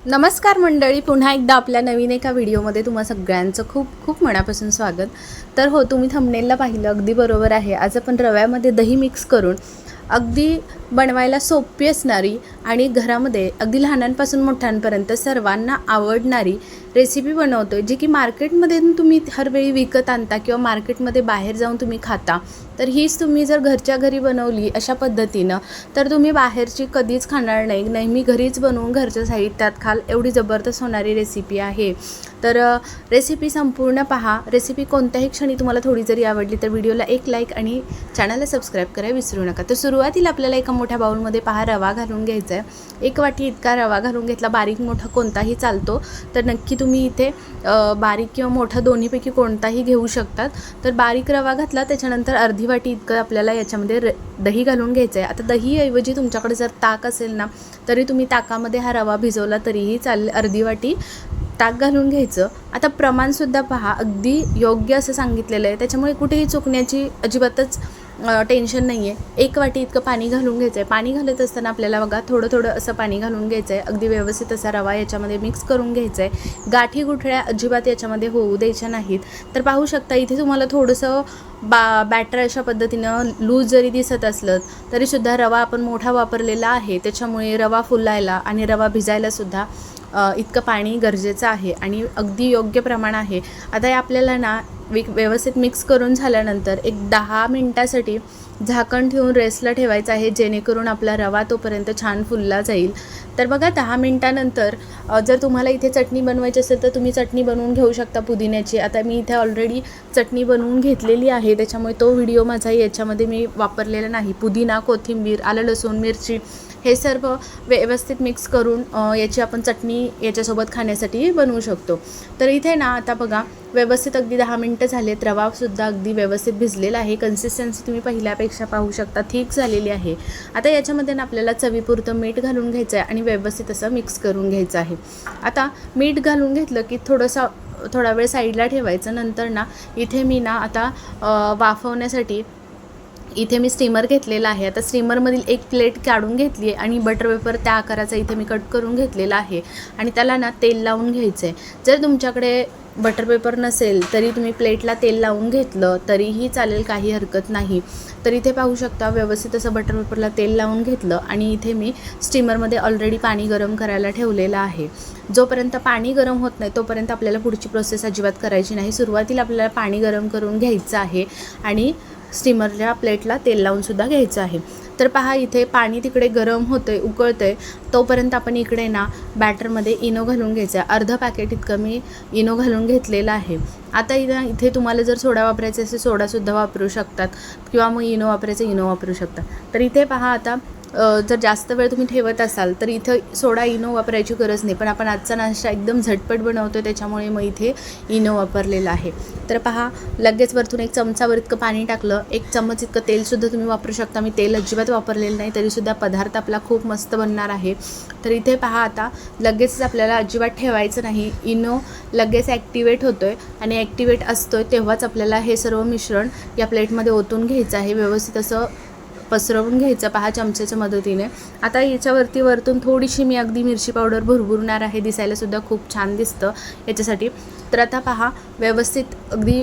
नमस्कार मंडळी, पुन्हा एकदा आपल्या नवीन एका व्हिडिओमध्ये तुम्हा सगळ्यांचं खूप खूप मनापासून स्वागत. तर हो, तुम्ही थंबनेलला पाहिलं अगदी बरोबर आहे. आज आपण रव्यामध्ये दही मिक्स करून अगदी बनवायला सोपी असणारी आणि घरामध्ये अगदी लहानांपासून मोठ्यांपर्यंत सर्वांना आवडणारी रेसिपी बनवतो आहे, जी की मार्केटमध्ये तुम्ही हर वेळी विकत आणता किंवा मार्केटमध्ये बाहेर जाऊन तुम्ही खाता. तर हीच तुम्ही जर घरच्या घरी बनवली अशा पद्धतीनं तर तुम्ही बाहेरची कधीच खाणार नाही. नेहमी घरीच बनवून घरच्या साहित्यात खाल एवढी जबरदस्त होणारी रेसिपी आहे. तर रेसिपी संपूर्ण पहा. रेसिपी कोणत्याही क्षणी तुम्हाला थोडी जरी आवडली तर व्हिडिओला एक लाईक आणि चॅनलला सबस्क्राईब करायला विसरू नका. तर सुरुवातीला आपल्याला एका मोठ्या बाउलमध्ये पहा रवा घालून घ्यायचा आहे. 1 वाटी इतका रवा घालून घेतला. बारीक मोठा कोणताही चालतो. तर नक्की तुम्ही इथे बारीक किंवा मोठा दोन्हीपैकी कोणताही घेऊ शकतात. तर बारीक रवा घातला. त्याच्यानंतर अर्धी वाटी इतकं आपल्याला याच्यामध्ये दही घालून घ्यायचं आहे. आता दहीऐवजी तुमच्याकडे जर ताक असेल ना तरी तुम्ही ताकामध्ये हा रवा भिजवला तरीही चालेल. अर्धी वाटी ताक घालून घ्यायचं. आता प्रमाणसुद्धा पहा, अगदी योग्य असं सांगितलेलं आहे, त्याच्यामुळे कुठेही चुकण्याची अजिबातच टेन्शन नाही आहे. 1 वाटी इतकं पाणी घालून घ्यायचं आहे. पाणी घालत असताना आपल्याला बघा थोडं थोडं असं पाणी घालून घ्यायचं आहे. अगदी व्यवस्थित असा रवा याच्यामध्ये मिक्स करून घ्यायचा आहे. गाठी गुठळ्या अजिबात याच्यामध्ये होऊ द्यायच्या नाहीत. तर पाहू शकता इथे तुम्हाला थोडंसं बॅटर अशा पद्धतीनं लूज जरी दिसत असलं तरीसुद्धा रवा आपण मोठा वापरलेला आहे, त्याच्यामुळे रवा फुलायला आणि रवा भिजायलासुद्धा इतकं पाणी गरजेचं आहे आणि अगदी योग्य प्रमाण आहे. आता हे आपल्याला ना व्यवस्थित मिक्स करून झाल्यानंतर एक 10 मिनटासाठी झाकण ठेवून रेस्टला ठेवायचं आहे, जेणेकरून आपला रवा तोपर्यंत छान फुलला जाईल. तर बघा 10 मिनटानंतर जर तुम्हाला इथे चटणी बनवायची असेल तर तुम्ही चटणी बनवून घेऊ शकता पुदिन्याची. आता मी इथे ऑलरेडी चटणी बनवून घेतलेली आहे, त्याच्यामुळे तो व्हिडिओ माझा याच्यामध्ये मी वापरलेला नाही. पुदिना, कोथिंबीर, आलं लसूण, मिरची हे सर्व व्यवस्थित मिक्स करून याची आपण चटणी याच्यासोबत खाण्यासाठी बनवू शकतो. तर इथे ना आता बघा व्यवस्थित अगदी 10 मिनटं झालेत. रवासुद्धा अगदी व्यवस्थित भिजलेला आहे. कन्सिस्टन्सी तुम्ही पहिल्यापेक्षा पाहू शकता, थिक झालेली आहे. आता याच्यामध्ये ना आपल्याला चवीपुरतं मीठ घालून घ्यायचं आहे आणि व्यवस्थित असं मिक्स करून घ्यायचं आहे. आता मीठ घालून घेतलं की थोडा वेळ साईडला ठेवायचं. नंतर ना इथे मी ना आता वाफवण्यासाठी इथे मी स्टीमर घेतलेला आहे. आता स्टीमरमधील एक प्लेट काढून घेतली आहे आणि बटर पेपर त्या आकाराचा इथे मी कट करून घेतलेला आहे आणि त्याला ना तेल लावून घ्यायचं आहे. जर तुमच्याकडे बटर पेपर नसेल तरी तुम्ही प्लेटला तेल लावून घेतलं तरीही चालेल, काही हरकत नाही. तर इथे पाहू शकता व्यवस्थित असं बटर पेपरला तेल लावून घेतलं आणि इथे मी स्टीमरमध्ये ऑलरेडी पाणी गरम करायला ठेवलेलं आहे. जोपर्यंत पाणी गरम होत नाही तोपर्यंत आपल्याला पुढची प्रोसेस अजिबात करायची नाही. सुरुवातीला आपल्याला पाणी गरम करून घ्यायचं आहे आणि स्टीमरच्या प्लेटला तेल लावूनसुद्धा घ्यायचं आहे. तर पहा इथे पाणी तिकडे गरम होतं आहे, उकळतं आहे, तोपर्यंत आपण इकडे ना बॅटरमध्ये इनो घालून घ्यायचं आहे. अर्धा पॅकेट इतकं मी इनो घालून घेतलेलं आहे. आता इथे तुम्हाला जर सोडा वापरायचा असेल सोडासुद्धा वापरू शकतात किंवा मग इनो वापरायचं इनो वापरू शकता. तर इथे पहा आता जर जास्त वेळ तुम्ही ठेवत असाल तर इथं सोडा इनो वापरायची गरज नाही, पण आपण आजचा नाश्ता एकदम झटपट बनवतो त्याच्यामुळे मग इथे इनो वापरलेला आहे. तर पहा लगेच वरतून 1 चमचावर इतकं पाणी टाकलं. 1 चम्मच इतकं तेलसुद्धा तुम्ही वापरू शकता. मी तेल अजिबात वापरलेलं नाही तरीसुद्धा पदार्थ आपला खूप मस्त बनणार आहे. तर इथे पहा आता लगेचच आपल्याला अजिबात ठेवायचं नाही. इनो लगेच ॲक्टिवेट होतो आहे आणि ॲक्टिवेट असतो आहे तेव्हाच आपल्याला हे सर्व मिश्रण या प्लेटमध्ये ओतून घ्यायचं आहे. व्यवस्थित असं पसरवून घ्यायचं पहा चमच्याच्या मदतीने. आता याच्यावरती वरतून थोडीशी मी अगदी मिरची पावडर भुरभुरणार आहे, दिसायलासुद्धा खूप छान दिसतं याच्यासाठी. तर आता पहा व्यवस्थित अगदी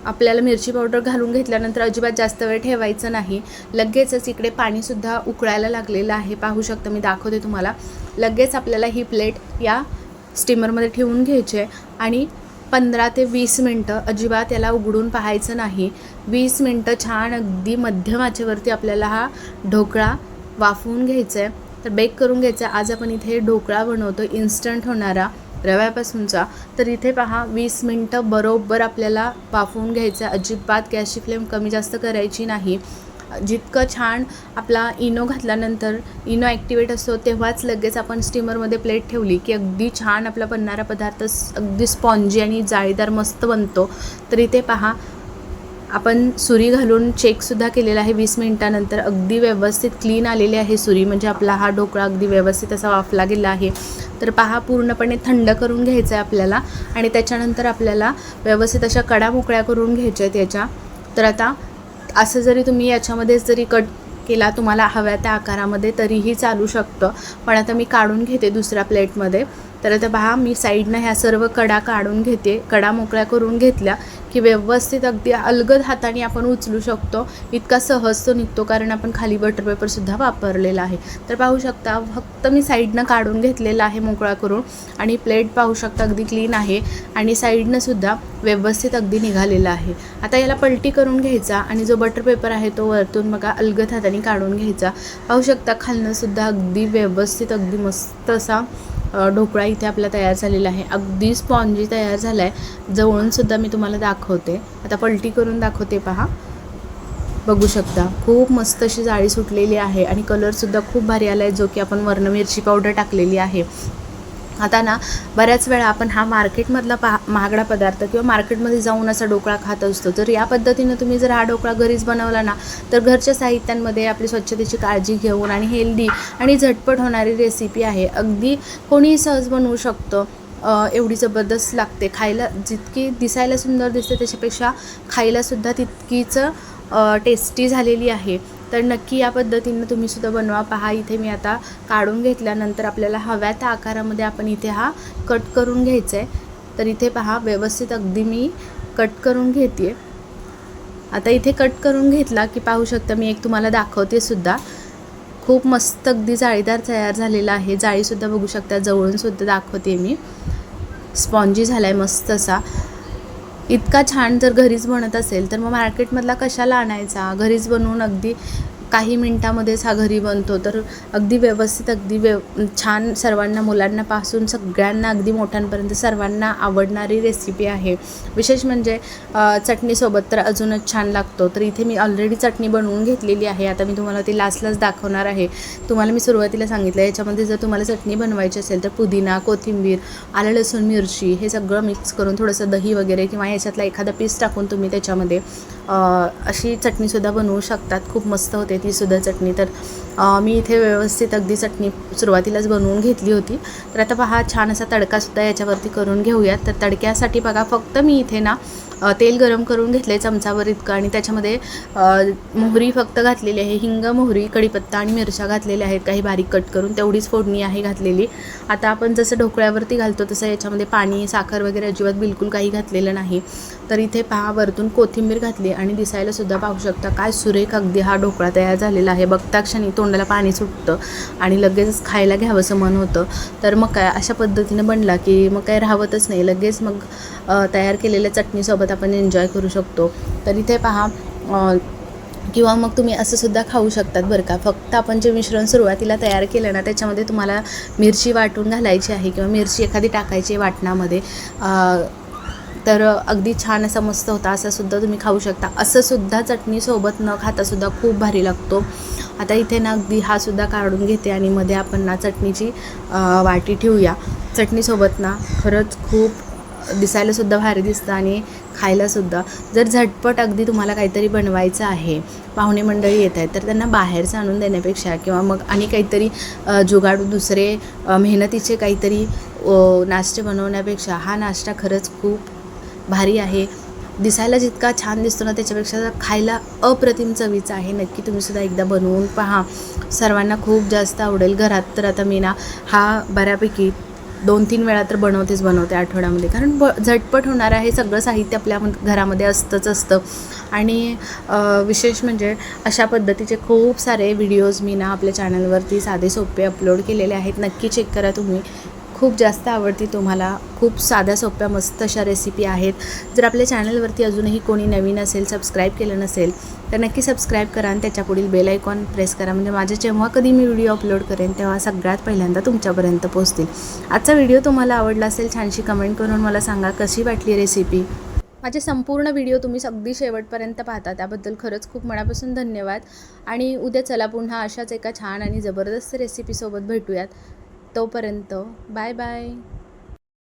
आपल्याला मिरची पावडर घालून घेतल्यानंतर अजिबात जास्त वेळ ठेवायचं नाही. लगेचच इकडे पाणीसुद्धा उकळायला लागलेलं आहे, पाहू शकता, मी दाखवते तुम्हाला. लगेच आपल्याला ही प्लेट या स्टीमरमध्ये ठेवून घ्यायची आहे आणि 15 ते 20 मिनटं अजिबात याला उघडून पाहायचं नाही. 20 मिनटं छान अगदी मध्यम आचेवरती आपल्याला हा ढोकळा वाफवून घ्यायचा आहे. तर बेक करून घ्यायचा आहे. आज आपण इथे ढोकळा बनवतो इन्स्टंट होणारा रव्यापासूनचा. तर इथे पहा 20 मिनटं बरोबर आपल्याला वाफवून घ्यायचं आहे. अजिबात गॅसची फ्लेम कमी जास्त करायची नाही. जितकं छान आपला इनो घातल्यानंतर इनो ॲक्टिवेट असतो तेव्हाच लगेच आपण स्टीमरमध्ये प्लेट ठेवली की अगदी छान आपला बनणारा पदार्थ अगदी स्पॉन्जी आणि जाळीदार मस्त बनतो. तर इथे पहा आपण सुरी घालून चेकसुद्धा केलेला आहे. 20 मिनटानंतर अगदी व्यवस्थित क्लीन आलेली आहे सुरी, म्हणजे आपला हा ढोकळा अगदी व्यवस्थित असा वाफला गेला आहे. तर पहा पूर्णपणे थंड करून घ्यायचं आहे आपल्याला आणि त्याच्यानंतर आपल्याला व्यवस्थित अशा कडा मोकळ्या करून घ्यायच्या आहेत याच्या. तर आता असं जरी तुम्ही याच्यामध्येच जरी कट केला तुम्हाला हव्या त्या आकारामध्ये तरीही चालू शकतं, पण आता मी काढून घेते दुसऱ्या प्लेटमध्ये. तर आता पहा मी साईडनं ह्या सर्व कडा काढून घेते. कडा मोकळ्या करून घेतल्या की व्यवस्थित अगदी अलगद हाताने आपण उचलू शकतो. इतका सहज तो निघतो कारण आपण खाली बटर पेपरसुद्धा वापरलेला आहे. तर पाहू शकता फक्त मी साईडनं काढून घेतलेला आहे मोकळा करून आणि प्लेट पाहू शकता अगदी क्लीन आहे आणि साईडनं सुद्धा व्यवस्थित अगदी निघालेला आहे. आता याला पलटी करून घ्यायचा आणि जो बटर पेपर आहे तो वरतून बघा अलगद हाताने काढून घ्यायचा. पाहू शकता खालनं सुद्धा अगदी व्यवस्थित अगदी मस्त असा ढोकळा इथे आपला तयार झालेला आहे. अगदी स्पॉन्जी तयार झाला आहे. जवळूनसुद्धा मी तुम्हाला दाखवते. आता पलटी करून दाखवते पहा. बघू शकता खूप मस्त अशी जाळी सुटलेली आहे आणि कलरसुद्धा खूप भारी आला आहे जो की आपण वर्ण मिरची पावडर टाकलेली आहे. आता ना बऱ्याच वेळा आपण हा मार्केटमधला महागडा पदार्थ किंवा मार्केटमध्ये जाऊन असा ढोकळा खात असतो. तर या पद्धतीनं तुम्ही जर हा ढोकळा घरीच बनवला ना तर घरच्या साहित्यांमध्ये आपली स्वच्छतेची काळजी घेऊन आणि हेल्दी आणि झटपट होणारी रेसिपी आहे. अगदी कोणीही सहज बनवू शकतं. एवढी जबरदस्त लागते. खायला जितकी दिसायला सुंदर दिसते त्याच्यापेक्षा खायलासुद्धा तितकीच टेस्टी झालेली आहे. तर नक्की या पद्धतीनं तुम्हीसुद्धा बनवा. पहा इथे मी आता काढून घेतल्यानंतर आपल्याला हव्या त्या आकारामध्ये आपण इथे हा कट करून घ्यायचा आहे. तर इथे पहा व्यवस्थित अगदी मी कट करून घेते. आता इथे कट करून घेतला की पाहू शकता मी एक तुम्हाला दाखवते सुद्धा. खूप मस्त अगदी जाळीदार तयार झालेला आहे. जाळीसुद्धा बघू शकता जवळूनसुद्धा दाखवते मी. स्पॉन्जी झाला आहे मस्त असा. इतका छान जर घरीच बनत असेल तर मग मार्केटमधला कशाला आणायचा. घरीच बनवून अगदी काही मिनटामध्येच हा घरी बनतो. तर अगदी व्यवस्थित अगदी छान सर्वांना मुलांनापासून सगळ्यांना अगदी मोठ्यांपर्यंत सर्वांना आवडणारी रेसिपी आहे. विशेष म्हणजे चटणीसोबत तर अजूनच छान लागतो. तर इथे मी ऑलरेडी चटणी बनवून घेतलेली आहे. आता मी तुम्हाला ती लास्टलाच दाखवणार आहे. तुम्हाला मी सुरुवातीला सांगितलं याच्यामध्ये जर तुम्हाला चटणी बनवायची असेल तर पुदिना, कोथिंबीर, आलं लसूण मिरची हे सगळं मिक्स करून थोडंसं दही वगैरे किंवा याच्यातला एखादा पीस टाकून तुम्ही त्याच्यामध्ये अशी चटणीसुद्धा बनवू शकतात. खूप मस्त होते तीसुद्धा चटणी. तर मी इथे व्यवस्थित अगदी चटणी सुरुवातीलाच बनवून घेतली होती. तर आता पहा छान असा तडकासुद्धा याच्यावरती करून घेऊयात. तर तडक्यासाठी बघा फक्त मी इथे ना तेल गरम करून घेतलं आहे चमचावर इतकं आणि त्याच्यामध्ये मोहरी फक्त घातलेली आहे. हिंग, मोहरी, कढीपत्ता आणि मिरच्या घातलेल्या आहेत काही बारीक कट करून. तेवढीच फोडणी आहे घातलेली. आता आपण जसं ढोकळ्यावरती घालतो तसं याच्यामध्ये पाणी, साखर वगैरे अजिबात बिलकुल काही घातलेलं नाही. तर इथे पहा वरतून कोथिंबीर घातली आणि दिसायलासुद्धा पाहू शकता काय सुरेख अगदी हा ढोकळा तयार झालेला आहे. बघता क्षणी तोंडाला पाणी सुटतं आणि लगेच खायला घ्यावंसं मन होतं. तर मग काय अशा पद्धतीनं बनला की मग काय राहवतच नाही. लगेच मग तयार केलेल्या चटणीसोबत आपण एन्जॉय करू शकतो. तर इथे पहा किंवा मग तुम्ही असं सुद्धा खाऊ शकतात बरं का. फक्त आपण जे मिश्रण सुरुवातीला तयार केलं ना त्याच्यामध्ये तुम्हाला मिरची वाटून घालायची आहे किंवा मिरची एखादी टाकायची वाटणामध्ये. तर अगदी छान असा मस्त होता. असं सुद्धा तुम्ही खाऊ शकता. असं सुद्धा चटणीसोबत न खातासुद्धा खूप भारी लागतो. आता इथे ना अगदी हा सुद्धा काढून घेते आणि मध्ये आपण ना चटणीची वाटी ठेवूया. चटणीसोबत ना खरंच खूप दिसायलासुद्धा भारी दिसतं आणि खायलासुद्धा. जर झटपट अगदी तुम्हाला काहीतरी बनवायचं आहे, पाहुणे मंडळी येत आहेत तर त्यांना बाहेरचं आणून देण्यापेक्षा किंवा मग आणि काहीतरी जुगाडू दुसरे मेहनतीचे काहीतरी नाश्ते बनवण्यापेक्षा हा नाश्ता खरंच खूप भारी आहे. दिसायला जितका छान दिसतो ना त्याच्यापेक्षा खायला अप्रतिम चवीचा आहे. नक्की तुम्हीसुद्धा एकदा बनवून पहा. सर्वांना खूप जास्त आवडेल. घरात तर आता मी ना हा बऱ्यापैकी 2-3 वेळा तर बनवते आठवड्यामध्ये. कारण झटपट होणार आहे. सगळं साहित्य आपल्या घरामध्ये असतं आणि विशेष म्हणजे अशा पद्धतीचे खूप सारे व्हिडिओज मी ना आपल्या चॅनलवरती साधे सोपे अपलोड केलेले आहेत. नक्की चेक करा तुम्ही. खूप जास्त आवडती तुम्हाला. खूप साध्या सोप्या मस्त अशा रेसिपी आहेत. जर आपल्या चॅनलवरती अजूनही कोणी नवीन असेल, सबस्क्राईब केलं नसेल तर नक्की सबस्क्राईब करा आणि त्याच्यापुढील बेल आयकॉन प्रेस करा. म्हणजे माझे जेव्हा कधी मी व्हिडिओ अपलोड करेन तेव्हा सगळ्यात पहिल्यांदा तुमच्यापर्यंत पोहोचतील. आजचा व्हिडिओ तुम्हाला आवडला असेल छानशी कमेंट करून मला सांगा कशी वाटली रेसिपी. माझे संपूर्ण व्हिडिओ तुम्ही अगदी शेवटपर्यंत पाहता त्याबद्दल खरंच खूप मनापासून धन्यवाद. आणि उद्या चला पुन्हा अशाच एका छान आणि जबरदस्त रेसिपीसोबत भेटूयात. तोपर्यंत बाय बाय.